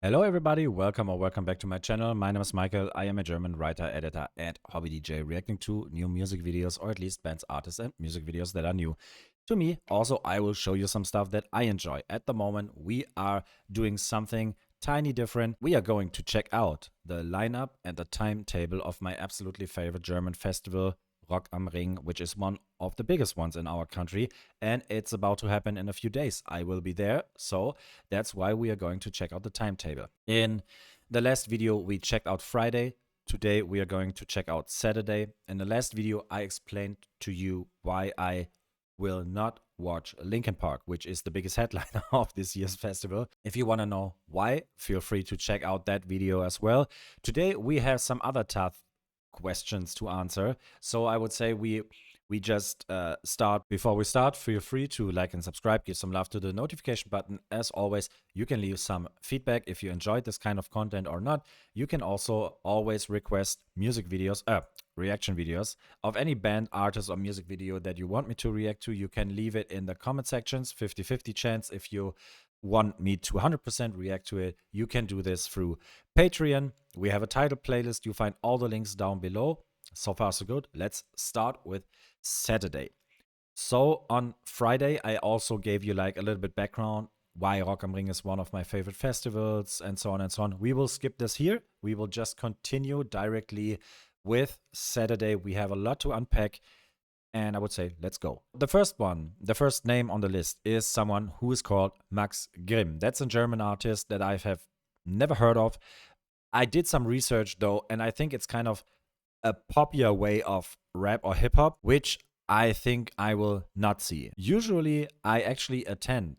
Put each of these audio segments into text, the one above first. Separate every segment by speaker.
Speaker 1: Hello everybody, welcome or welcome back to my channel. My name is Michael. I am a German writer, editor and hobby DJ reacting to new music videos, or at least bands, artists and music videos that are new to me. Also, I will show you some stuff that I enjoy. At the moment, we are doing something tiny different. We are going to check out the lineup and the timetable of my absolutely favorite German festival, Rock am Ring, which is one of the biggest ones in our country, and it's about to happen in a few days. I will be there, so that's why we are going to check out the timetable. In the last video, we checked out Friday. Today, we are going to check out Saturday. In the last video, I explained to you why I will not watch Linkin Park, which is the biggest headliner of this year's festival. If you want to know why, feel free to check out that video as well. Today, we have some other tough questions to answer. So I would say we just start. Before we start, feel free to like and subscribe, give some love to the notification button. As always, you can leave some feedback if you enjoyed this kind of content or not. You can also always request music videos, reaction videos of any band, artist, or music video that you want me to react to. You can leave it in the comment sections, 50-50 chance. If you want me to 100% react to it, you can do this through Patreon. We have a title playlist. You find all the links down below. So far, so good. Let's start with Saturday. So on Friday, I also gave you like a little bit background why Rock am Ring is one of my favorite festivals and so on and so on. We will skip this here. We will just continue directly with Saturday. We have a lot to unpack. And I would say, let's go. The first name on the list is someone who is called Max Grimm. That's a German artist that I have never heard of. I did some research though, and I think it's kind of a poppier way of rap or hip hop, which I think I will not see. Usually, I actually attend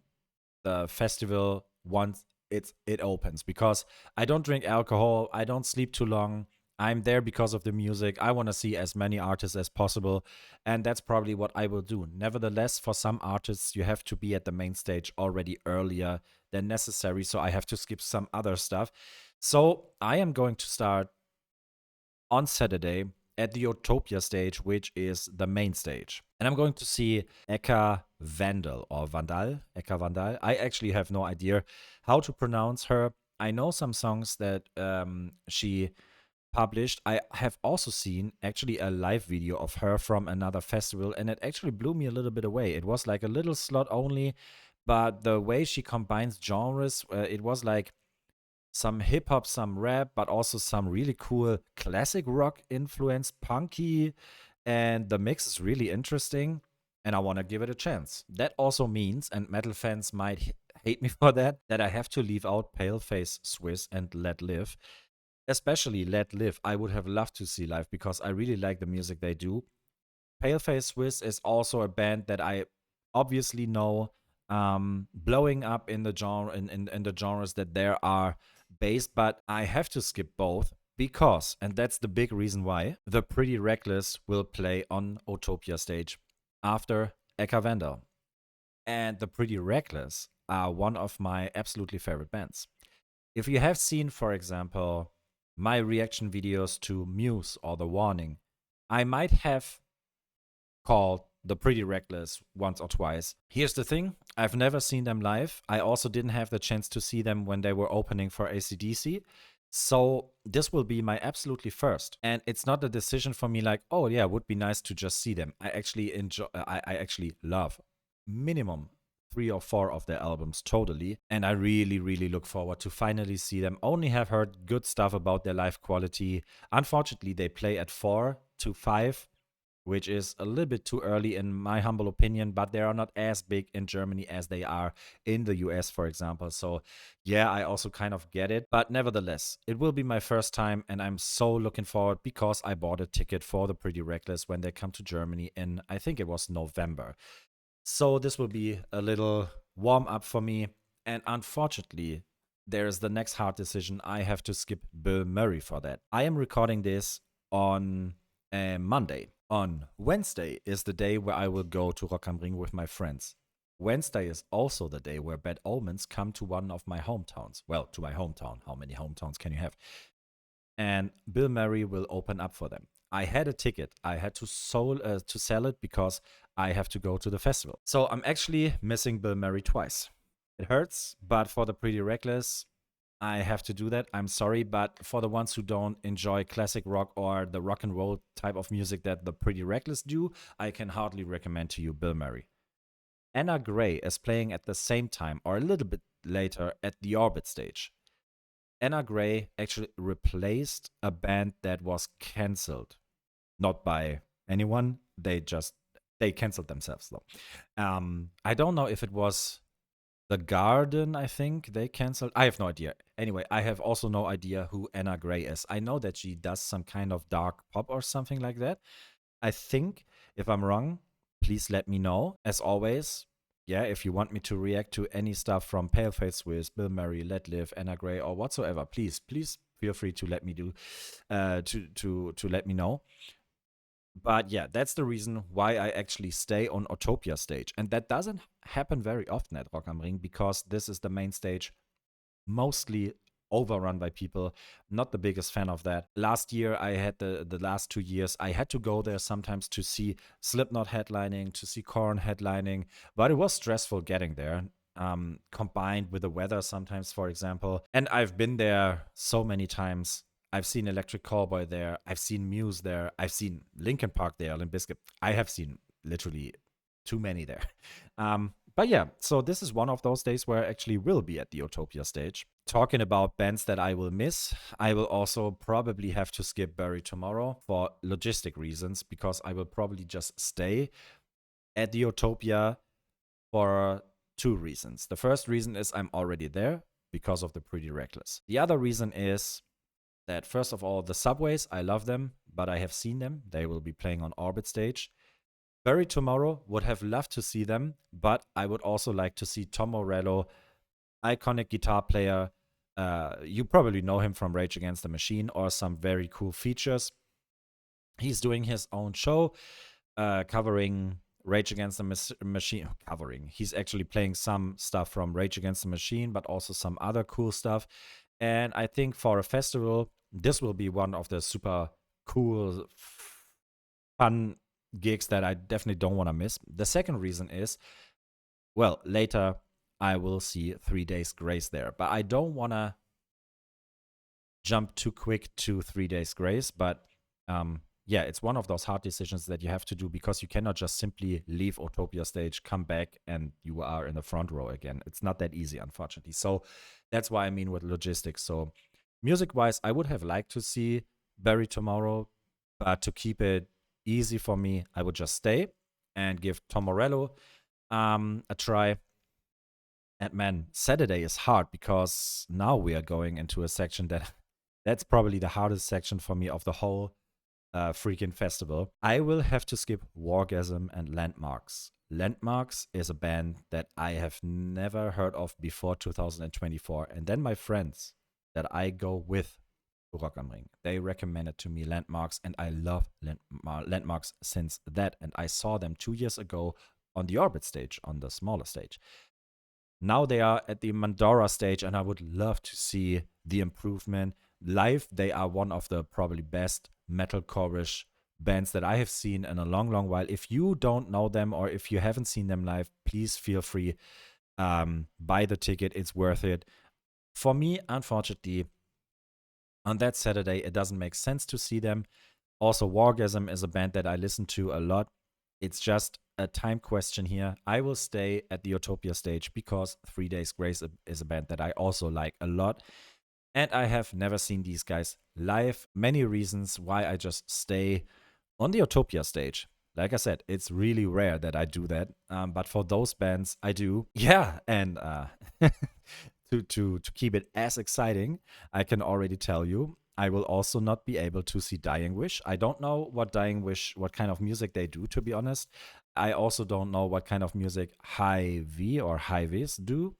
Speaker 1: the festival once it opens because I don't drink alcohol, I don't sleep too long. I'm there because of the music. I want to see as many artists as possible, and that's probably what I will do. Nevertheless, for some artists, you have to be at the main stage already earlier than necessary, so I have to skip some other stuff. So I am going to start on Saturday at the Utopia stage, which is the main stage. And I'm going to see Eka Vandal or Vandal, Eka Vandal. I actually have no idea how to pronounce her. I know some songs that she published. I have also seen actually a live video of her from another festival, and it actually blew me a little bit away. It was like a little slot only, but the way she combines genres, it was like some hip hop, some rap, but also some really cool classic rock influence, punky, and the mix is really interesting. And I want to give it a chance. That also means, and metal fans might hate me for that, that I have to leave out Paleface Swiss and Let Live. Especially Let Live, I would have loved to see live because I really like the music they do. Paleface Swiss is also a band that I obviously know, blowing up in the genre in the genres that there are based, but I have to skip both because, and that's the big reason why, the Pretty Reckless will play on Utopia stage after Eka Vandal. And the Pretty Reckless are one of my absolutely favorite bands. If you have seen, for example, my reaction videos to Muse or The Warning, I might have called The Pretty Reckless once or twice. Here's the thing, I've never seen them live. I also didn't have the chance to see them when they were opening for AC/DC. So this will be my absolutely first. And it's not a decision for me like, oh yeah, it would be nice to just see them. I actually enjoy, I actually love minimum 3 or 4 of their albums totally, and I really really look forward to finally see them. Only have heard good stuff about their live quality. Unfortunately, they play at 4 to 5, which is a little bit too early in my humble opinion, but they are not as big in Germany as they are in the US, for example. So yeah, I also kind of get it, but nevertheless, it will be my first time and I'm so looking forward because I bought a ticket for the Pretty Reckless when they come to Germany in, I think it was November. So this will be a little warm up for me. And unfortunately, there's the next hard decision. I have to skip Bilmuri for that. I am recording this on Monday. On Wednesday is the day where I will go to Rock am Ring with my friends. Wednesday is also the day where Bad Omens come to one of my hometowns. Well, to my hometown. How many hometowns can you have? And Bilmuri will open up for them. I had a ticket. I had to sell it because I have to go to the festival. So I'm actually missing Bilmuri twice. It hurts, but for the Pretty Reckless, I have to do that. I'm sorry, but for the ones who don't enjoy classic rock or the rock and roll type of music that the Pretty Reckless do, I can hardly recommend to you Bilmuri. Anna Gray is playing at the same time or a little bit later at the Orbit stage. Anna Gray actually replaced a band that was cancelled, not by anyone. They canceled themselves though. I don't know if it was the Garden. I think they canceled. I have no idea. Anyway, I have also no idea who Anna Gray is. I know that she does some kind of dark pop or something like that. I think if I'm wrong, please let me know. As always, yeah, if you want me to react to any stuff from Paleface Swiss, Bill Murray, Let Live, Anna Gray, or whatsoever, please feel free to let me to let me know. But yeah, that's the reason why I actually stay on Autopia stage, and that doesn't happen very often at Rock am Ring because this is the main stage, mostly overrun by people. Not the biggest fan of that. Last year, I had the last 2 years, I had to go there sometimes to see Slipknot headlining, to see Korn headlining, but it was stressful getting there. Combined with the weather sometimes, for example. And I've been there so many times. I've seen Electric Callboy there. I've seen Muse there. I've seen Linkin Park there, Limp Bizkit. I have seen literally too many there. But yeah, so this is one of those days where I actually will be at the Utopia stage. Talking about bands that I will miss, I will also probably have to skip Bury tomorrow for logistic reasons because I will probably just stay at the Utopia for two reasons. The first reason is I'm already there because of the Pretty Reckless. The other reason is that, first of all, the subways, I love them, but I have seen them. They will be playing on Orbit stage. Bury tomorrow, would have loved to see them, but I would also like to see Tom Morello, iconic guitar player. You probably know him from Rage Against the Machine or some very cool features. He's doing his own show, covering Rage Against the Machine. Covering. He's actually playing some stuff from Rage Against the Machine, but also some other cool stuff. And I think for a festival, this will be one of the super cool, fun gigs that I definitely don't want to miss. The second reason is, well, later I will see 3 Days Grace there, but I don't want to jump too quick to 3 Days Grace. But yeah, it's one of those hard decisions that you have to do because you cannot just simply leave Utopia stage, come back, and you are in the front row again. It's not that easy, unfortunately. So that's why I mean with logistics. So music wise, I would have liked to see Bury tomorrow, but to keep it easy for me, I would just stay and give Tom Morello a try. And man, Saturday is hard because now we are going into a section that's probably the hardest section for me of the whole freaking festival. I will have to skip Wargasm and Landmvrks. Landmvrks is a band that I have never heard of before 2024. And then my friends that I go with to Rock am Ring, they recommended to me Landmvrks, and I love Landmvrks since that. And I saw them 2 years ago on the Orbit stage, on the smaller stage. Now they are at the Mandora stage, and I would love to see the improvement. Live, they are one of the probably best metalcore-ish bands that I have seen in a long, long while. If you don't know them or if you haven't seen them live, please feel free. Buy the ticket, it's worth it. For me, unfortunately, on that Saturday, it doesn't make sense to see them. Also, Wargasm is a band that I listen to a lot. It's just a time question here. I will stay at the Utopia stage because 3 Days Grace is a band that I also like a lot. And I have never seen these guys live. Many reasons why I just stay on the Utopia stage. Like I said, it's really rare that I do that. But for those bands, I do. Yeah, and to keep it as exciting, I can already tell you I will also not be able to see Dying Wish. I don't know what Dying Wish, what kind of music they do, to be honest. I also don't know what kind of music High V or High Vis do.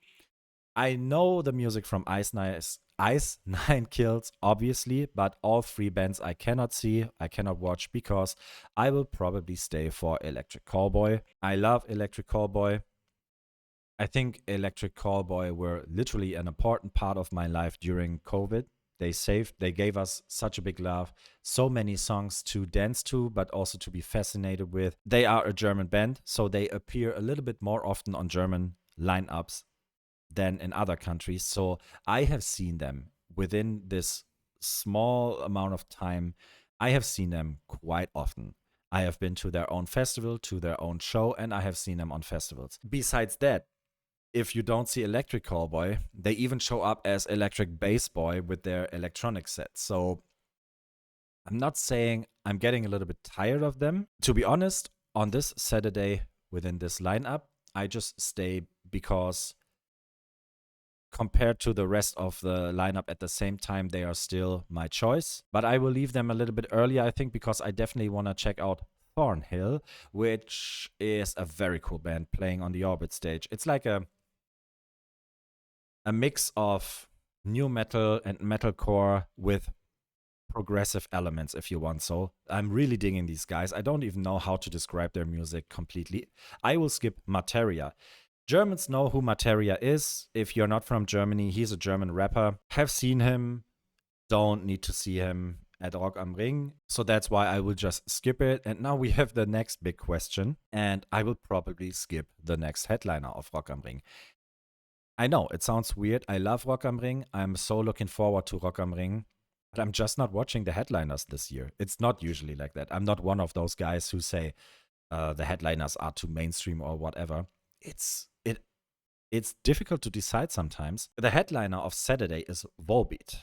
Speaker 1: I know the music from Ice Nine Kills, obviously, but all three bands I cannot see, I cannot watch because I will probably stay for Electric Callboy. I love Electric Callboy. I think Electric Callboy were literally an important part of my life during COVID. They gave us such a big love, so many songs to dance to, but also to be fascinated with. They are a German band, so they appear a little bit more often on German lineups than in other countries. So I have seen them within this small amount of time. I have seen them quite often. I have been to their own festival, to their own show, and I have seen them on festivals. Besides that, if you don't see Electric Callboy, they even show up as Electric Bass Boy with their electronic set. So I'm not saying I'm getting a little bit tired of them. To be honest, on this Saturday within this lineup, I just stay because compared to the rest of the lineup at the same time, they are still my choice. But I will leave them a little bit earlier, I think, because I definitely want to check out Thornhill, which is a very cool band playing on the Orbit stage. It's like a mix of new metal and metalcore with progressive elements, if you want. So I'm really digging these guys. I don't even know how to describe their music completely. I will skip Materia. Germans know who Materia is. If you're not from Germany, he's a German rapper. Have seen him, don't need to see him at Rock am Ring. So that's why I will just skip it. And now we have the next big question. And I will probably skip the next headliner of Rock am Ring. I know, it sounds weird. I love Rock am Ring. I'm so looking forward to Rock am Ring. But I'm just not watching the headliners this year. It's not usually like that. I'm not one of those guys who say the headliners are too mainstream or whatever. It's difficult to decide sometimes. The headliner of Saturday is Volbeat.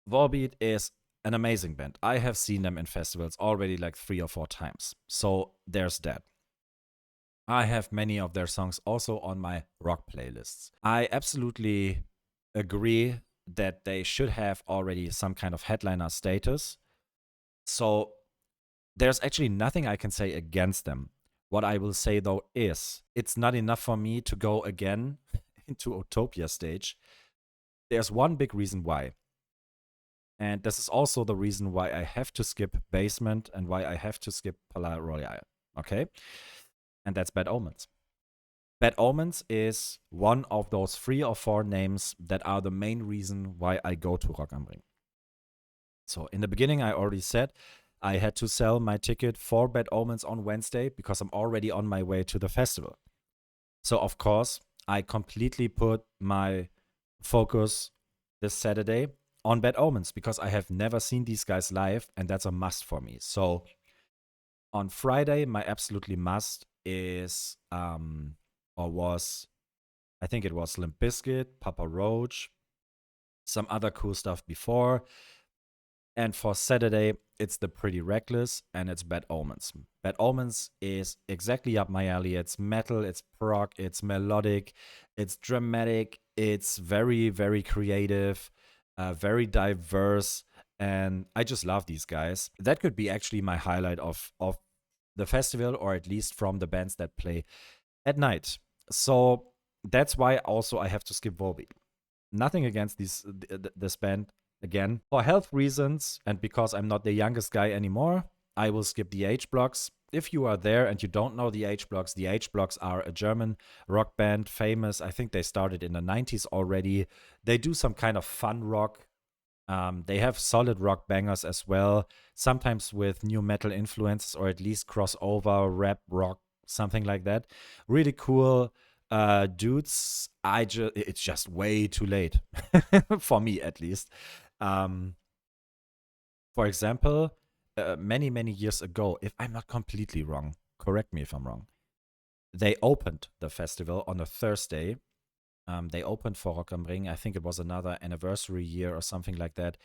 Speaker 1: Volbeat is an amazing band. I have seen them in festivals already like 3 or 4 times. So there's that. I have many of their songs also on my rock playlists. I absolutely agree that they should have already some kind of headliner status. So there's actually nothing I can say against them. What I will say though is it's not enough for me to go again into Utopia stage. There's one big reason why. And this is also the reason why I have to skip Basement and why I have to skip Palais Royale. Okay? And that's Bad Omens. Bad Omens is one of those 3 or 4 names that are the main reason why I go to Rock am Ring. So in the beginning, I already said I had to sell my ticket for Bad Omens on Wednesday because I'm already on my way to the festival. So of course, I completely put my focus this Saturday on Bad Omens because I have never seen these guys live and that's a must for me. So on Friday, my absolutely must is or was, I think it was Limp Bizkit, Papa Roach, some other cool stuff before. And for Saturday, it's the Pretty Reckless and it's Bad Omens. Bad Omens is exactly up my alley. It's metal, it's prog, it's melodic, it's dramatic, it's very, very creative, very diverse, and I just love these guys. That could be actually my highlight of the festival, or at least from the bands that play at night. So that's why also I have to skip Volbeat. Nothing against this band. Again, for health reasons and because I'm not the youngest guy anymore, I will skip the H Blocks. If you are there and you don't know the H Blocks are a German rock band, famous. I think they started in the 90s already. They do some kind of fun rock. They have solid rock bangers as well, sometimes with new metal influences or at least crossover, rap, rock, something like that. Really cool dudes. It's just way too late for me at least. For example, many, many years ago, if I'm not completely wrong, correct me if I'm wrong, they opened the festival on a Thursday. They opened for Rock am Ring. I think it was another anniversary year or something like that.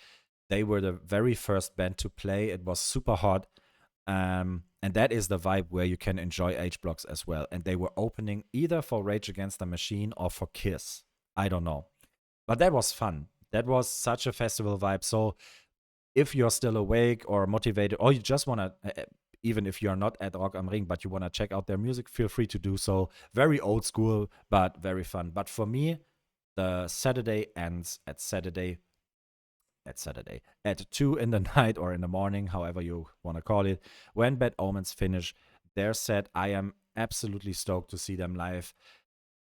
Speaker 1: They were the very first band to play. It was super hot. And that is the vibe where you can enjoy H Blocks as well. And they were opening either for Rage Against the Machine or for Kiss. I don't know. But that was fun. That was such a festival vibe. So if you're still awake or motivated, or you just want to, even if you're not at Rock am Ring, but you want to check out their music, feel free to do so. Very old school, but very fun. But for me, the Saturday ends at Saturday at 2 in the night or in the morning, however you want to call it. When Bad Omens finish their set, I am absolutely stoked to see them live.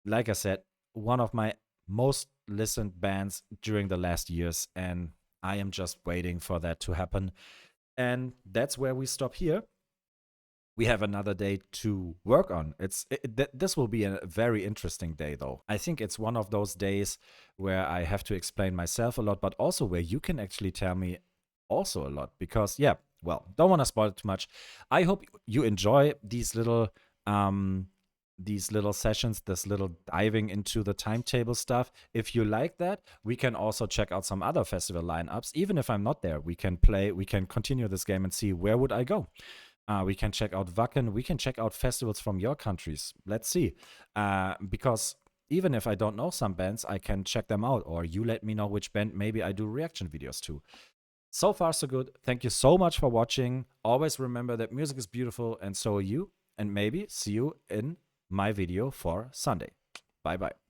Speaker 1: Like I said, one of my most listened bands during the last years, and I am just waiting for that to happen. And that's where we stop here. we have another day to work on. This will be a very interesting day, though. I think it's one of those days where I have to explain myself a lot, but also where you can actually tell me also a lot. Because yeah, well, don't want to spoil it too much. I hope you enjoy these little sessions, this little diving into the timetable stuff. If you like that, we can also check out some other festival lineups. Even if I'm not there, we can continue this game and see where would I go. We can check out Wacken. We can check out festivals from your countries. Let's see. Because even if I don't know some bands, I can check them out. Or you let me know which band maybe I do reaction videos to. So far, so good. Thank you so much for watching. Always remember that music is beautiful and so are you. And maybe see you in my video for Sunday. Bye-bye.